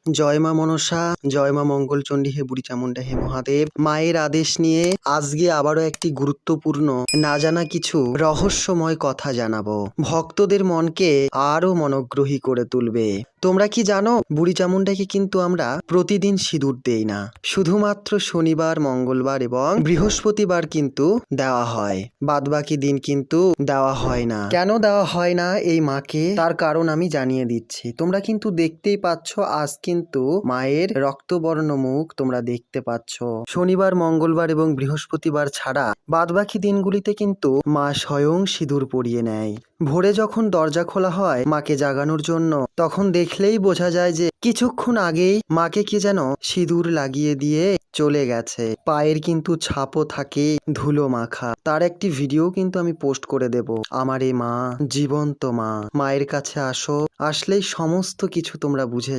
জয় মা মনসা, জয় মা মঙ্গলচণ্ডী, হে বুড়ি চামুন্ডা, হে মহাদেব। মায়ের আদেশ নিয়ে আজকে আবারও একটি গুরুত্বপূর্ণ না জানা কিছু রহস্যময় কথা জানাবো, ভক্তদের মনকে আরো মনোগ্রহী করে তুলবে। তোমরা কি জানো, বুড়ি চামুন্ডাকে কিন্তু আমরা প্রতিদিন সিঁদুর দেই না, শুধুমাত্র শনিবার, মঙ্গলবার এবং বৃহস্পতিবার কিন্তু দেওয়া হয়, বাদবাকি দিন কিন্তু দেওয়া হয় না। কেন দেওয়া হয় না এই মাকে, তার কারণ আমি জানিয়ে দিচ্ছি। তোমরা কিন্তু দেখতেই পাচ্ছ, আজ কিন্তু মায়ের রক্তবর্ণ মুখ তোমরা দেখতে পাচ্ছ। শনিবার, মঙ্গলবার এবং বৃহস্পতিবার ছাড়া বাদবাকি দিনগুলিতে কিন্তু মা স্বয়ং সিঁদুর পরিয়ে নেয়। ভোরে যখন দরজা খোলা হয় মাকে জাগানোর জন্য, তখন দেখলেই বোঝা যায় যে কিছুক্ষণ আগেই মাকে কি যেন সিঁদুর লাগিয়ে দিয়ে চলে গেছে। পায়ের কিন্তু ছাপও থাকে ধুলো মাখা। তার একটি ভিডিও কিন্তু আমি পোস্ট করে দেব। আমার এই মা জীবন্ত মা। মায়ের কাছে আসো, আসলেই সমস্ত কিছু তোমরা বুঝে